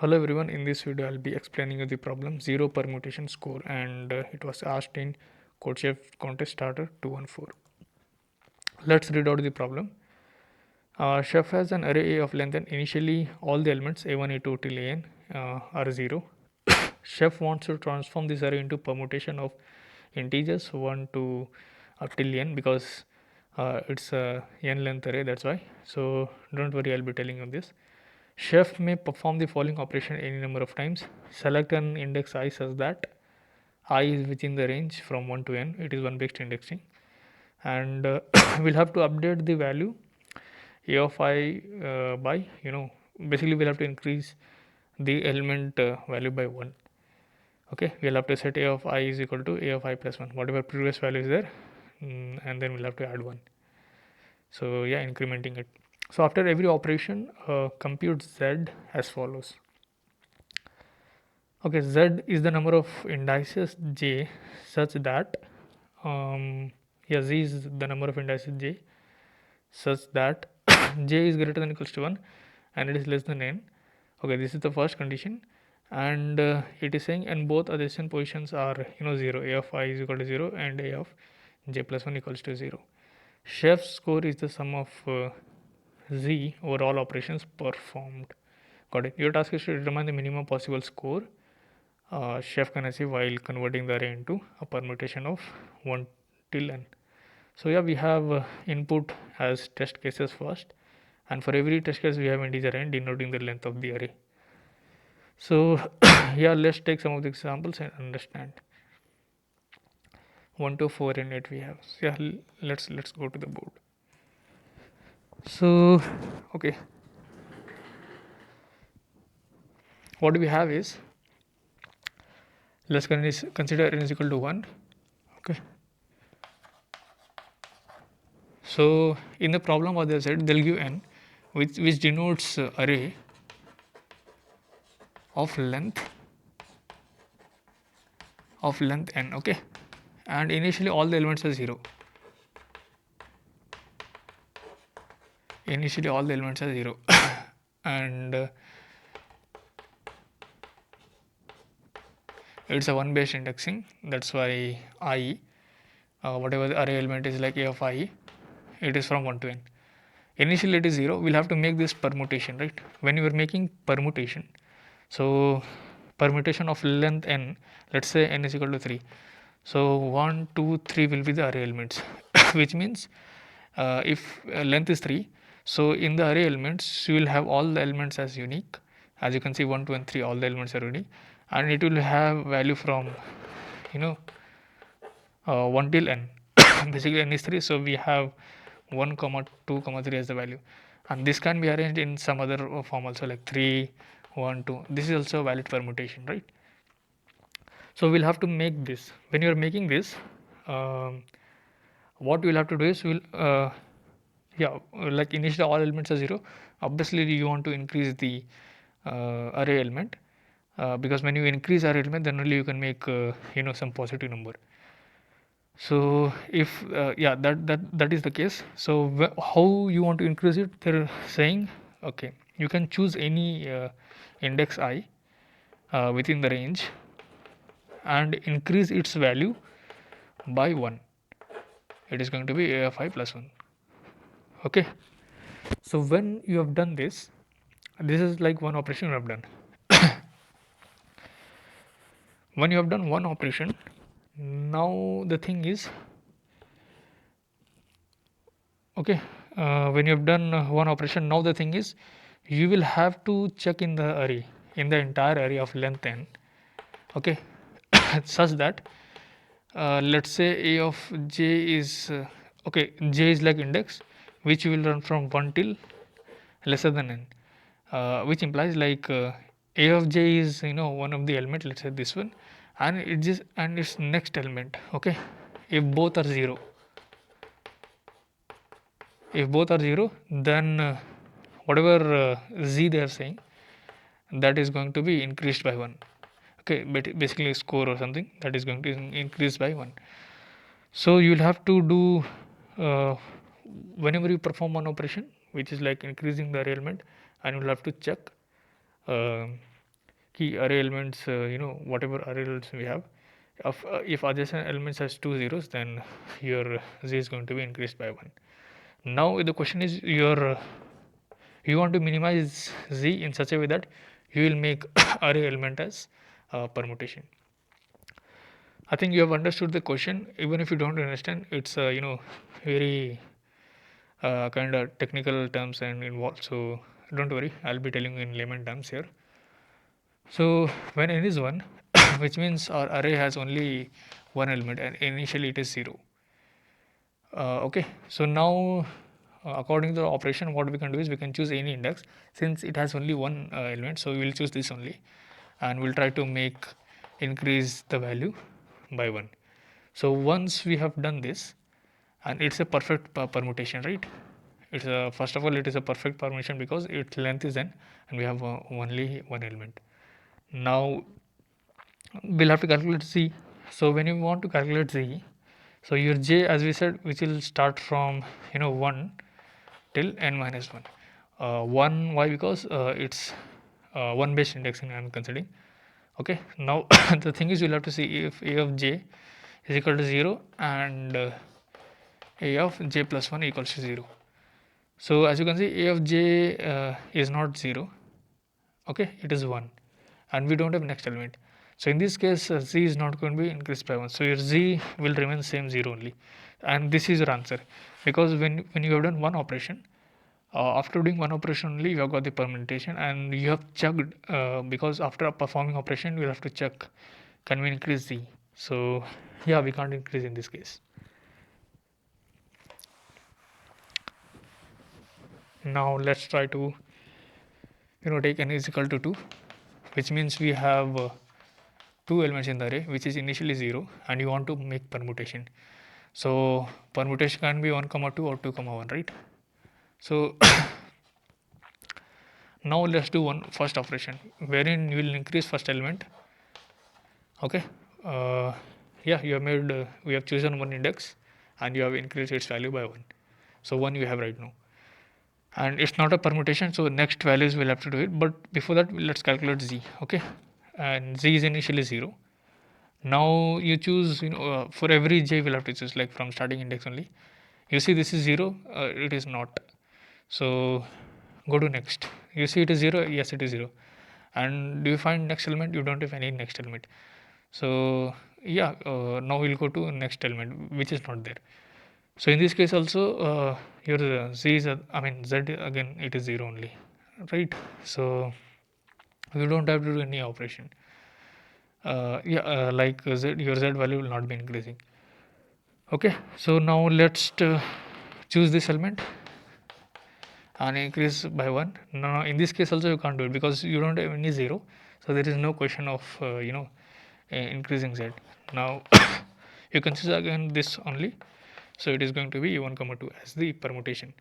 Hello everyone, in this video I'll be explaining you the problem Zero Permutation Score, and it was asked in CodeChef Contest Starter 214. Let's read out the problem. Chef has an array A of length and initially all the elements A1, A2 till AN are 0. Chef wants to transform this array into permutation of integers 1 to up till n because it's a n length array, that's why. So don't worry, I'll be telling you this. Chef may perform the following operation any number of times. Select an index I such that I is within the range from 1 to n. It is one based indexing, and we'll have to update the value a of I by basically we'll have to increase the element value by 1. Okay, we'll have to set a of I is equal to a of I plus 1, whatever previous value is there, and then we'll have to add 1. So yeah, incrementing it. So after every operation, compute z as follows. Okay, z is the number of indices j such that z is the number of indices j such that j is greater than or equals to 1 and it is less than n. Okay, this is the first condition, and it is saying and both adjacent positions are 0. A of I is equal to 0 and a of j plus 1 equals to 0. Chef's score is the sum of z over all operations performed. Got it. Your task is to determine the minimum possible score chef can achieve while converting the array into a permutation of 1 till n. So yeah, we have input as test cases first, and for every test case we have integer n denoting the length of the array. So yeah, let's take some of the examples and understand. 1 to 4 and 8 we have. So yeah, let's go to the board. So okay, what we have is, let's consider n is equal to 1. Okay, so in the problem what they said, they'll give n which denotes array of length n. Okay, and initially all the elements are 0. Initially all the elements are 0 and it's a one based indexing, that's why I whatever the array element is like a of I, it is from 1 to n. Initially it is 0. We'll have to make this permutation, right? When you are making permutation, so permutation of length n, let's say n is equal to 3, so 1 2 3 will be the array elements which means if length is 3, so in the array elements you will have all the elements as unique. As you can see, 1 2 and 3, all the elements are unique, and it will have value from 1 till n. Basically n is 3, so we have 1 comma 2 comma 3 as the value, and this can be arranged in some other form also, like 3 1 2. This is also a valid permutation, right? So we'll have to make this. When you are making this, what we'll have to do is like initially all elements are 0. Obviously you want to increase the array element, because when you increase array element, then only you can make some positive number. So if that is the case, so how you want to increase it, they're saying, okay, you can choose any index I within the range and increase its value by 1. It is going to be a of I plus 1. Okay, so when you have done this is like one operation you have done. When you have done one operation, now the thing is, okay, when you have done one operation, now the thing is you will have to check in the array, in the entire array of length n, okay, such that let's say a of j is okay, j is like index which you will run from 1 till lesser than n, which implies like a of j is one of the element, let's say this one, and its next element. Okay, if both are 0, then whatever z they are saying, that is going to be increased by 1. Okay, but basically a score or something that is going to increase by 1. So you will have to do whenever you perform one operation which is like increasing the array element, and you will have to check key array elements, whatever array elements we have, if adjacent elements has 2 zeros, then your z is going to be increased by 1. Now the question is, you want to minimize z in such a way that you will make array element as permutation. I think you have understood the question. Even if you don't understand, it's very kind of technical terms and involved. So don't worry, I'll be telling you in layman terms here. So when n is 1, which means our array has only one element and initially it is 0. Okay, so now according to the operation, what we can do is we can choose any index. Since it has only one element, so we will choose this only, and we'll try to increase the value by 1. So once we have done this, and it's a perfect permutation, right? It's a, first of all, it is a perfect permutation because its length is n and we have only one element. Now we'll have to calculate z. So when you want to calculate z, so your j, as we said, which will start from 1 till n minus 1. 1, why? Because it's one base indexing I'm considering. Okay, now the thing is, you'll have to see if a of j is equal to 0 and a of j plus 1 equals to 0. So as you can see, a of j is not 0. Okay, it is 1 and we don't have next element. So in this case, z is not going to be increased by 1. So your z will remain same 0 only, and this is your answer. Because when you have done one operation, after doing one operation only, you have got the permutation, and you have checked because after performing operation you will have to check, can we increase z? So yeah, we can't increase in this case. Now let's try to take n is equal to 2, which means we have two elements in the array which is initially 0 and you want to make permutation. So permutation can be 1, 2 or 2, 1, right? So now let's do one first operation wherein you will increase first element. Okay, yeah, you have made we have chosen one index and you have increased its value by 1. So 1 you have right now, and it's not a permutation, so next values we'll have to do it. But before that, let's calculate z. Okay, and z is initially 0. Now you choose, for every j we'll have to choose, like from starting index only. You see this is 0, it is not. So go to next. You see it is 0, yes it is 0. And do you find next element? You don't have any next element. So yeah, now we'll go to next element which is not there. So in this case also your z is z again it is 0 only, right? So you don't have to do any operation. Like your z value will not be increasing. Okay, so now let's choose this element and increase by 1. Now in this case also you can't do it because you don't have any 0, so there is no question of increasing z. Now you can choose again this only, so it is going to be 1, 2 as the permutation.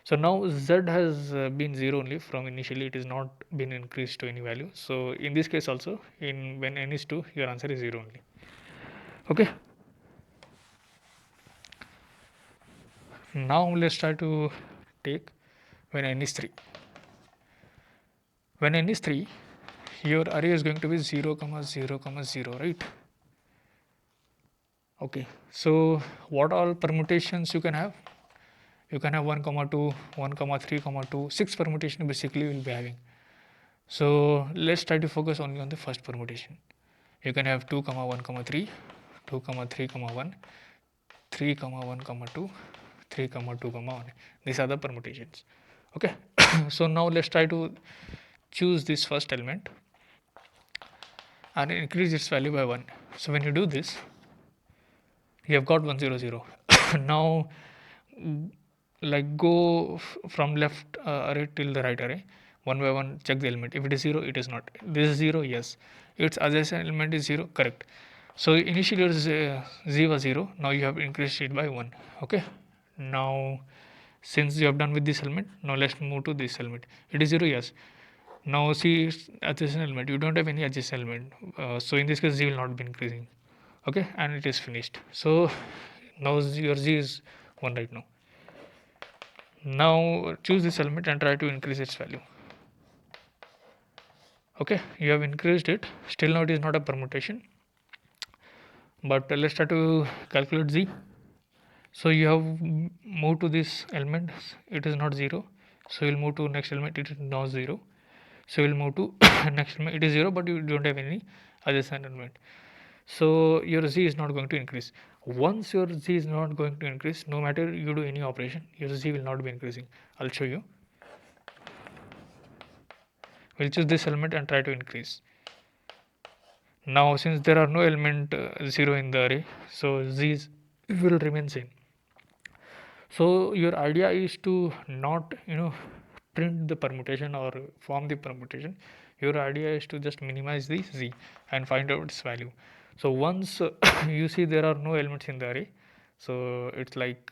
So now z has been 0 only from initially, it is not been increased to any value. So in this case also, when n is 2, your answer is 0 only. Okay, now let's try to take when n is 3. When n is 3, your array is going to be 0, 0, 0, right? Okay, so what all permutations you can have? You can have 1, 2, 1, 3, 2, 6 permutation basically you will be having. So let's try to focus only on the first permutation. You can have 2, 1, 3, 2, 3, 1, 3, 1, 2, 3, 2, 1. These are the permutations. Okay, so now let's try to choose this first element and increase its value by 1. So when you do this, you have got 1, 0, 0. Now like go from left array till the right array, one by one check the element. If it is 0, it is not. This is 0, yes. Its adjacent element is 0, correct. So initially your z was 0, now you have increased it by 1. Okay, now since you have done with this element, now let's move to this element. It is 0, yes. Now see its adjacent element, you don't have any adjacent element, so in this case z will not be increasing. Okay, and it is finished. So now your z is 1 right now. Now choose this element and try to increase its value. Okay, you have increased it, still now it is not a permutation, but let's try to calculate z. So you have moved to this element, it is not 0, so you'll move to next element, it is now 0, so you'll move to next element, it is 0 but you don't have any adjacent element, so your z is not going to increase. Once your z is not going to increase, no matter you do any operation, your z will not be increasing. I'll show you. We'll choose this element and try to increase. Now since there are no element 0 in the array, so z will remain same. So your idea is to not print the permutation or form the permutation. Your idea is to just minimize the z and find out its value. So once you see there are no elements in the array, so it's like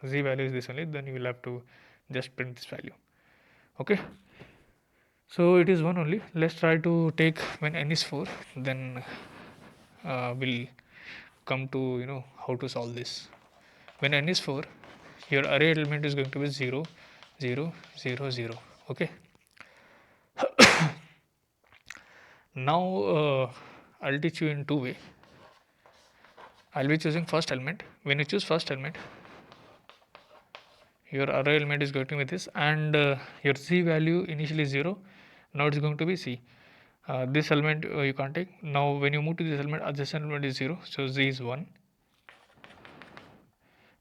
z value is this only, then you will have to just print this value. Okay, so it is 1 only. Let's try to take when n is 4, then we'll come to how to solve this. When n is 4, your array element is going to be 0 0 0 0. Okay, now I'll teach you in two way. I'll be choosing first element. When you choose first element, your array element is going to be this, and your z value initially 0, now it's going to be c. This element you can't take. Now when you move to this element, adjacent element is 0, so z is 1.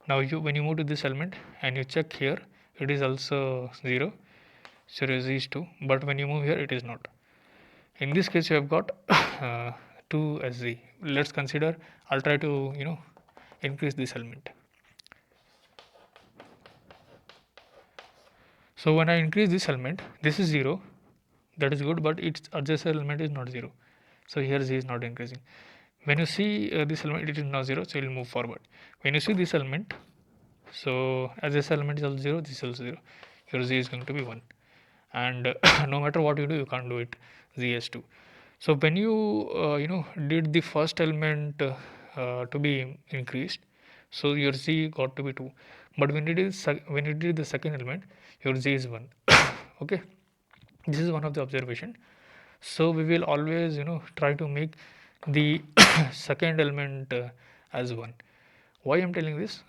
Now when you move to this element and you check here, it is also 0, so z is 2, but when you move here it is not. In this case you have got 2 as z. Let's consider, I'll try to increase this element. So when I increase this element, this is 0, that is good, but its adjacent element is not 0, so here z is not increasing. When you see this element, it is now 0, so it will move forward. When you see this element, so as this element is also 0, this is also 0, your z is going to be 1, and no matter what you do, you can't do it z as 2. So when you did the first element to be increased, so your z got to be 2, but when you did the second element, your z is 1. Okay, this is one of the observation. So we will always try to make the second element as 1. Why I'm telling this?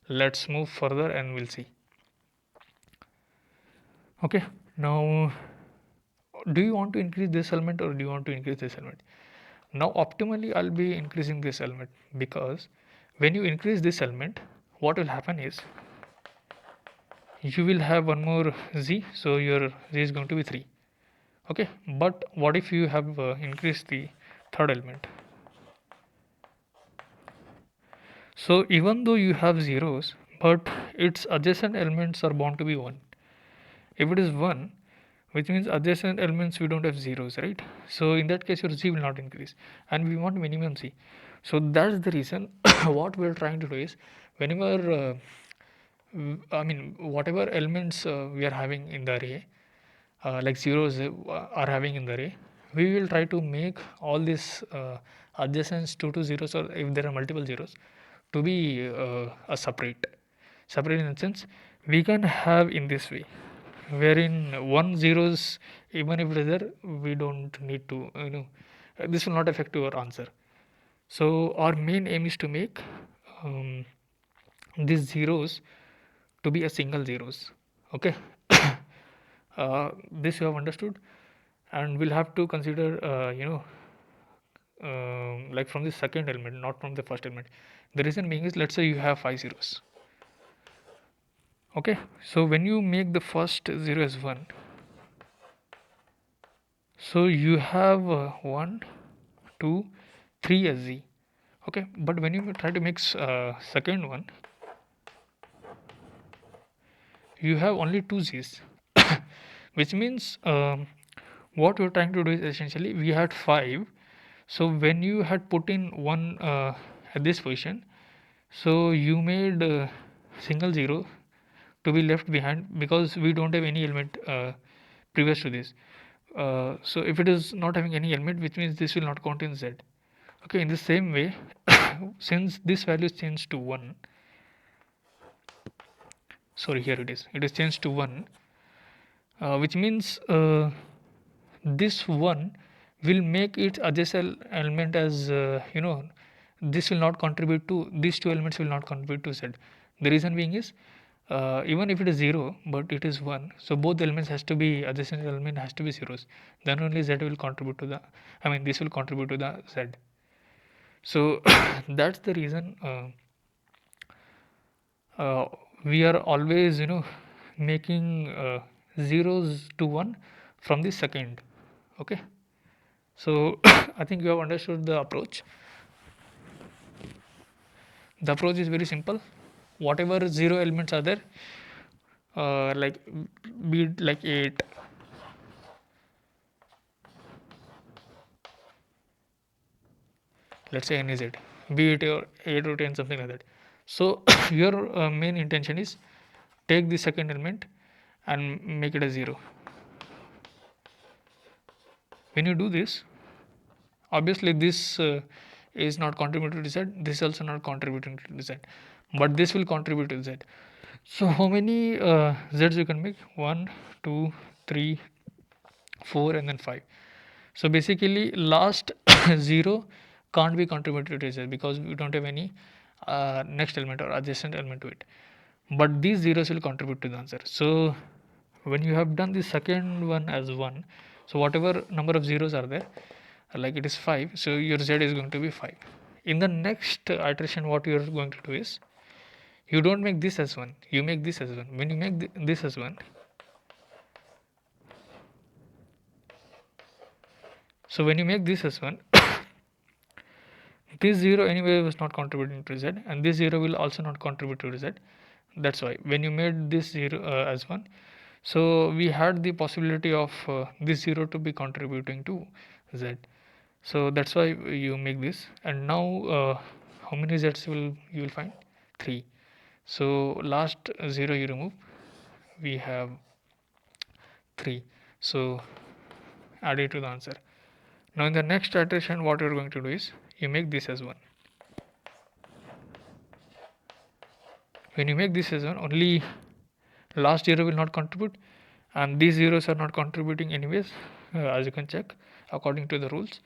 Let's move further and we'll see. Okay, now do you want to increase this element or do you want to increase this element? Now optimally I'll be increasing this element, because when you increase this element, what will happen is you will have one more z, so your z is going to be 3. Okay, but what if you have increased the third element? So even though you have zeros, but its adjacent elements are bound to be 1. If it is 1, which means adjacent elements we don't have zeros, right? So in that case your z will not increase, and we want minimum z. So that's the reason what we're trying to do is, whenever whatever elements we are having in the array, like zeros are having in the array, we will try to make all these adjacents to zeros, or if there are multiple zeros, to be a separate in the sense we can have in this way, wherein one zeros, even if it is there, we don't need to this will not affect your answer. So our main aim is to make these zeros to be a single zeros. Okay, this you have understood, and we'll have to consider like from the second element, not from the first element. The reason being is, let's say you have 5 zeros. Okay, so when you make the first 0 as 1, so you have 1 2 3 as z. Okay, but when you try to make second one, you have only 2 z's. Which means what we're trying to do is, essentially we had 5, so when you had put in 1 at this position, so you made single 0 to be left behind, because we don't have any element previous to this. So if it is not having any element, which means this will not count in z. Okay, in the same way, since this value is changed to 1, sorry, here it is changed to 1, which means this 1 will make its adjacent element as this will not contribute to, these two elements will not contribute to z. The reason being is even if it is 0 but it is 1, so both elements has to be, adjacent element has to be zeros, then only z will contribute to the, this will contribute to the z. So that's the reason we are always making zeros to 1 from the second. Okay, so I think you have understood the approach. The approach is very simple. Whatever 0 elements are there, like be it like 8, let's say n is 8, be it 8 or 10, something like that. So your main intention is take the second element and make it a 0. When you do this, obviously this is not contributing to z, this is also not contributing to z, but this will contribute to z. So how many z's you can make? 1, 2, 3, 4 and then 5. So basically last 0 can't be contributed to z because we don't have any next element or adjacent element to it, but these zeros will contribute to the answer. So when you have done the second one as 1, so whatever number of zeros are there, like it is 5, so your z is going to be 5. In the next iteration, what you are going to do is, you don't make this as 1, you make this as 1. When you make this as 1, so when you make this as 1, this 0 anyway was not contributing to z, and this 0 will also not contribute to z. That's why when you made this 0 as 1, so we had the possibility of this 0 to be contributing to z. So that's why you make this. And now how many z's you will find? 3. So last 0 you remove, we have 3. So add it to the answer. Now in the next iteration, what you're going to do is, you make this as 1. When you make this as 1, only last 0 will not contribute, and these zeros are not contributing anyways, as you can check according to the rules.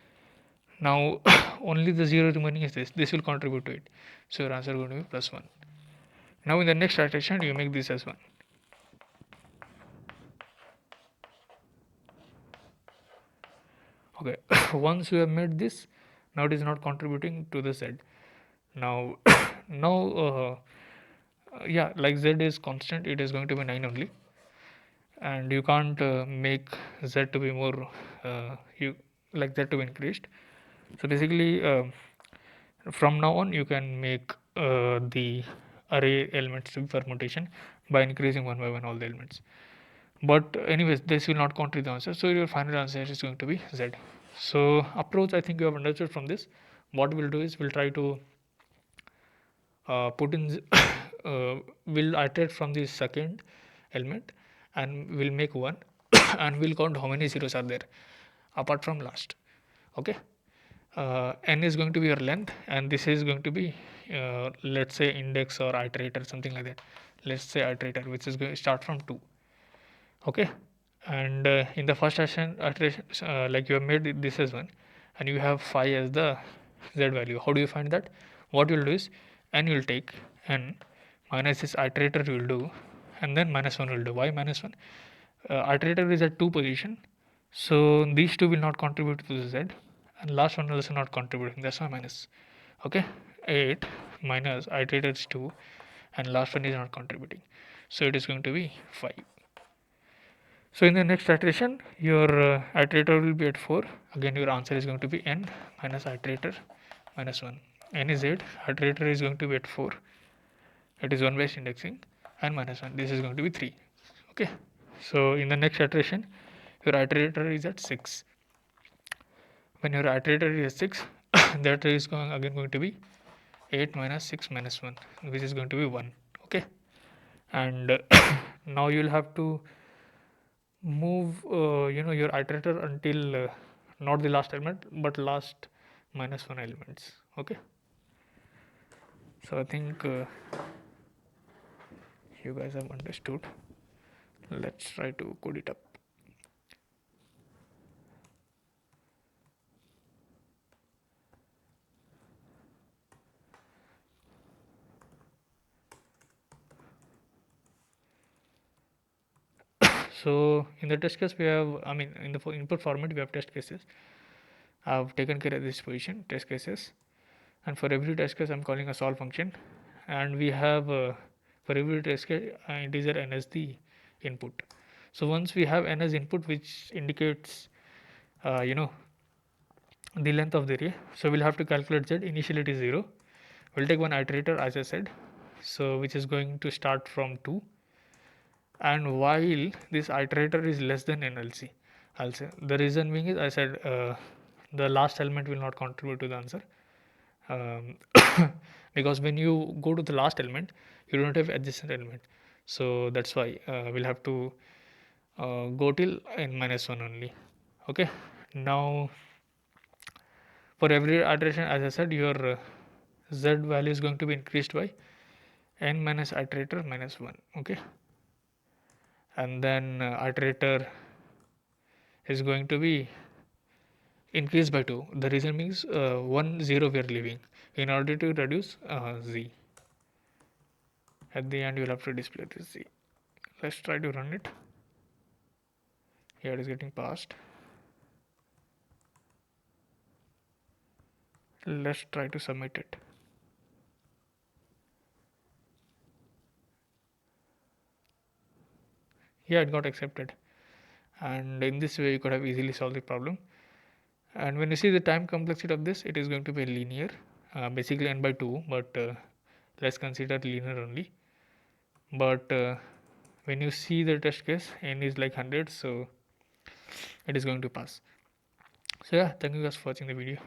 Now only the 0 remaining is this will contribute to it, so your answer is going to be +1. Now in the next iteration, you make this as 1. Okay, once you have made this, now it is not contributing to the z. Now now yeah, like z is constant, it is going to be 9 only, and you can't make z to be more you like that to be increased. So basically from now on you can make the array elements to be permutation by increasing one by one all the elements. But anyways, this will not count to the answer, so your final answer is going to be z. So approach, I think you have understood from this. What we'll do is, we'll try to put in we'll iterate from the second element and we'll make 1 and we'll count how many zeros are there apart from last. Okay, n is going to be your length, and this is going to be let's say index or iterator, something like that. Let's say iterator, which is going to start from 2. Okay, and in the first iteration, like you have made this as 1 and you have 5 as the z value. How do you find that? What you will do is, n will take n minus this iterator you will do, and then -1 will do. Why -1? Iterator is at 2 position, so these two will not contribute to the z, and last one also not contributing, that's why minus. Okay, 8 minus iterator is 2 and last one is not contributing, so it is going to be 5. So in the next iteration, your iterator will be at 4. Again, your answer is going to be n minus iterator minus 1. N is 8, iterator is going to be at 4. It is 1 based indexing, and -1. This is going to be 3. Okay. So in the next iteration, your iterator is at 6. When your iterator is 6, that is going to be 8 minus 6 minus 1, which is going to be 1. Okay. And now you will have to move your iterator until not the last element but last -1 elements. Okay, so I think you guys have understood. Let's try to code it up. So in the test case we have, in the input format we have test cases. I've taken care of this position test cases, and for every test case I'm calling a solve function, and we have for every test case integer n as the input. So once we have n as input, which indicates the length of the array, so we'll have to calculate z. Initially it is 0. We'll take one iterator as I said, so which is going to start from 2, and while this iterator is less than NLC, I'll say the reason being is I said the last element will not contribute to the answer, because when you go to the last element you don't have adjacent element, so that's why we'll have to go till n-1 only. Okay, now for every iteration, as I said, your z value is going to be increased by n minus iterator minus 1. Okay, and then iterator is going to be increased by 2. The reason means 1 0 we are leaving in order to reduce z. At the end you will have to display this z. Let's try to run it. Here it is getting passed. Let's try to submit it. Yeah, it got accepted, and in this way you could have easily solved the problem. And when you see the time complexity of this, it is going to be linear, basically n by 2, but let's consider linear only. But when you see the test case, n is like 100, so it is going to pass. So yeah, thank you guys for watching the video.